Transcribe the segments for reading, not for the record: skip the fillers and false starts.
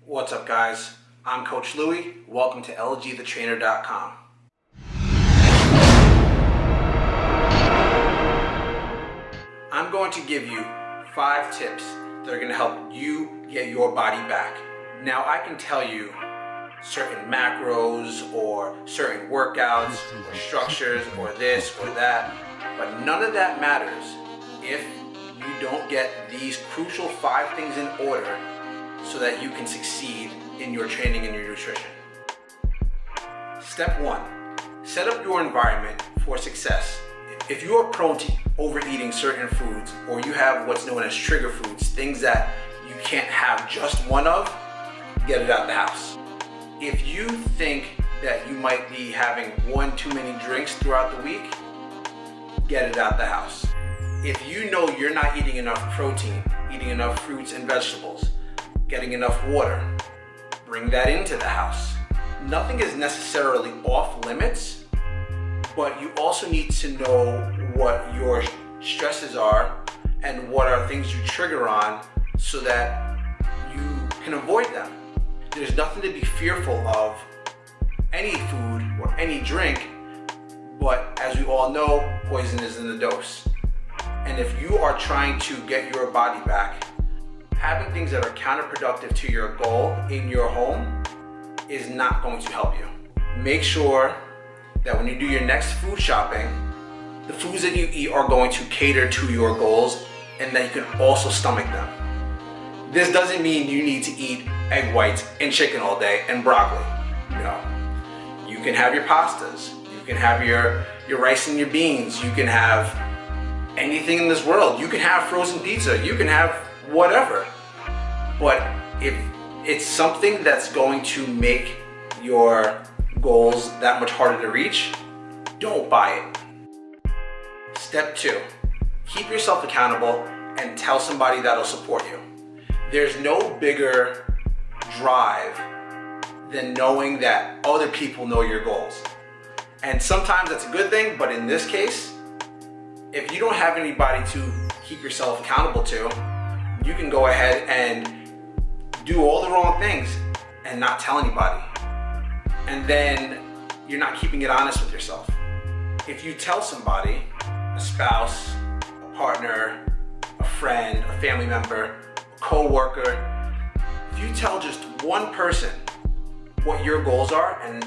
What's up, guys? I'm Coach Louie. Welcome to lgthetrainer.com. I'm going to give you 5 tips that are going to help you get your body back. Now, I can tell you certain macros or certain workouts or structures or this or that, but none of that matters if you don't get these crucial 5 things in order so that you can succeed in your training and your nutrition. Step 1, set up your environment for success. If you are prone to overeating certain foods, or you have what's known as trigger foods, things that you can't have just one of, get it out of the house. If you think that you might be having 1 too many drinks throughout the week, get it out of the house. If you know you're not eating enough protein, eating enough fruits and vegetables, getting enough water, bring that into the house. Nothing is necessarily off limits, but you also need to know what your stresses are and what are things you trigger on so that you can avoid them. There's nothing to be fearful of any food or any drink, but as we all know, poison is in the dose. And if you are trying to get your body back, having things that are counterproductive to your goal in your home is not going to help you. Make sure that when you do your next food shopping, the foods that you eat are going to cater to your goals and that you can also stomach them. This doesn't mean you need to eat egg whites and chicken all day and broccoli. No. You can have your pastas. You can have your rice and your beans. You can have anything in this world. You can have frozen pizza. You can have whatever. But if it's something that's going to make your goals that much harder to reach, don't buy it. Step 2, keep yourself accountable and tell somebody that'll support you. There's no bigger drive than knowing that other people know your goals. And sometimes that's a good thing, but in this case, if you don't have anybody to keep yourself accountable to, you can go ahead and do all the wrong things and not tell anybody. And then you're not keeping it honest with yourself. If you tell somebody, a spouse, a partner, a friend, a family member, a co-worker, if you tell just one person what your goals are and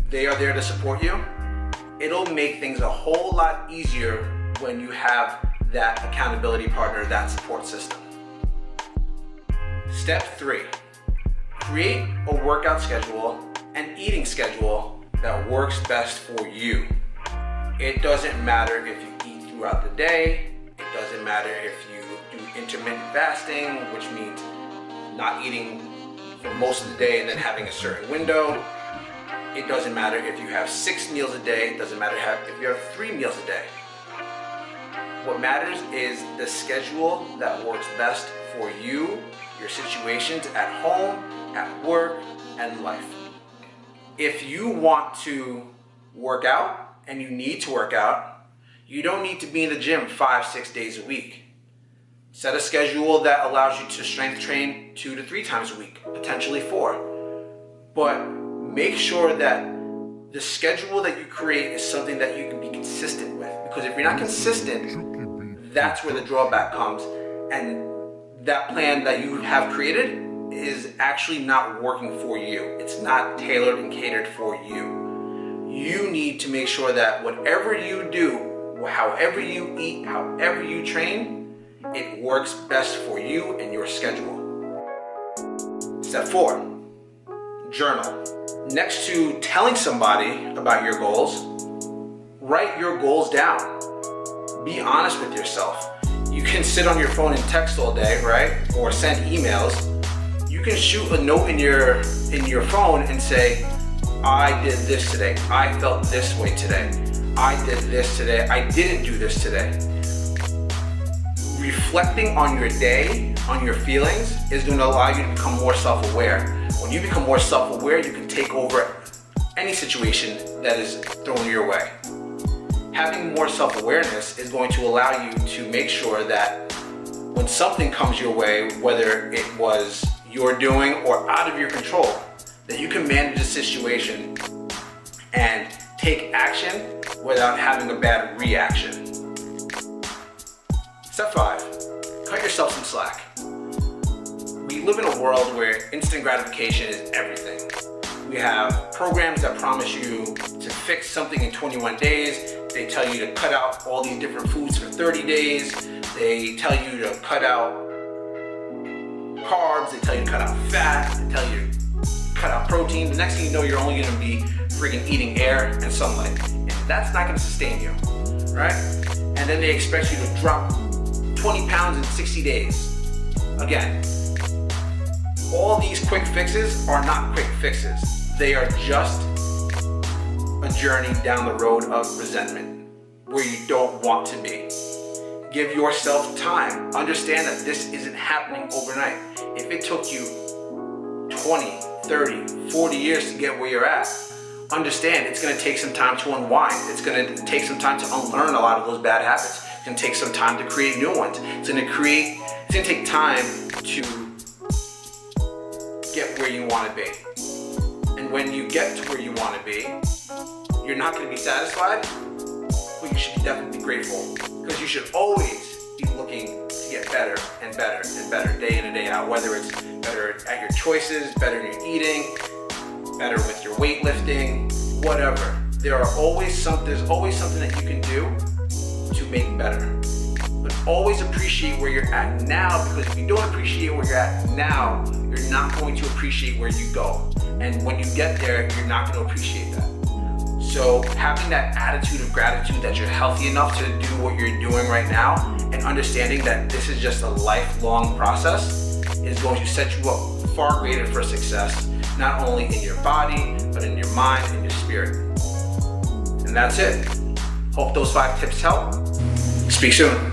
they are there to support you, it'll make things a whole lot easier when you have that accountability partner, that support system. Step 3, create a workout schedule and eating schedule that works best for you. It doesn't matter if you eat throughout the day. It doesn't matter if you do intermittent fasting, which means not eating for most of the day and then having a certain window. It doesn't matter if you have 6 meals a day. It doesn't matter if you have 3 meals a day. What matters is the schedule that works best for you, your situations at home, at work, and life. If you want to work out and you need to work out, you don't need to be in the gym 5-6 days a week. Set a schedule that allows you to strength train 2 to 3 times a week, potentially 4. But make sure that the schedule that you create is something that you can be consistent with. Because if you're not consistent, that's where the drawback comes. And that plan that you have created is actually not working for you. It's not tailored and catered for you. You need to make sure that whatever you do, however you eat, however you train, it works best for you and your schedule. Step 4, journal. Next to telling somebody about your goals, write your goals down. Be honest with yourself. You can sit on your phone and text all day, right? Or send emails. You can shoot a note in your phone and say, I did this today. I felt this way today. I did this today. I didn't do this today. Reflecting on your day, on your feelings, is going to allow you to become more self-aware. When you become more self-aware, you can take over any situation that is thrown your way. Having more self-awareness is going to allow you to make sure that when something comes your way, whether it was you're doing or out of your control, that you can manage the situation and take action without having a bad reaction. Step 5, cut yourself some slack. We live in a world where instant gratification is everything. We have programs that promise you to fix something in 21 days. They tell you to cut out all these different foods for 30 days. They tell you to cut out carbs. They tell you to cut out fat. They tell you to cut out protein. The next thing you know, you're only gonna be freaking eating air and sunlight. And that's not gonna sustain you, right? And then they expect you to drop 20 pounds in 60 days. Again, all these quick fixes are not quick fixes. They are just a journey down the road of resentment where you don't want to be. Give yourself time. Understand that this isn't happening overnight. If it took you 20, 30, 40 years to get where you're at, understand it's going to take some time to unwind. It's going to take some time to unlearn a lot of those bad habits. It's going to take some time to create new ones. It's going to take time to get where you want to be. And when you get to where you want to be, you're not going to be satisfied, but you should definitely be grateful, because you should always be looking to get better and better and better day in and day out, whether it's better at your choices, better in your eating, better with your weightlifting, whatever. There's always something that you can do to make better. But always appreciate where you're at now, because if you don't appreciate where you're at now, you're not going to appreciate where you go. And when you get there, you're not going to appreciate that. So having that attitude of gratitude that you're healthy enough to do what you're doing right now, and understanding that this is just a lifelong process, is going to set you up far greater for success, not only in your body, but in your mind and your spirit. And that's it. Hope those 5 tips help. Speak soon.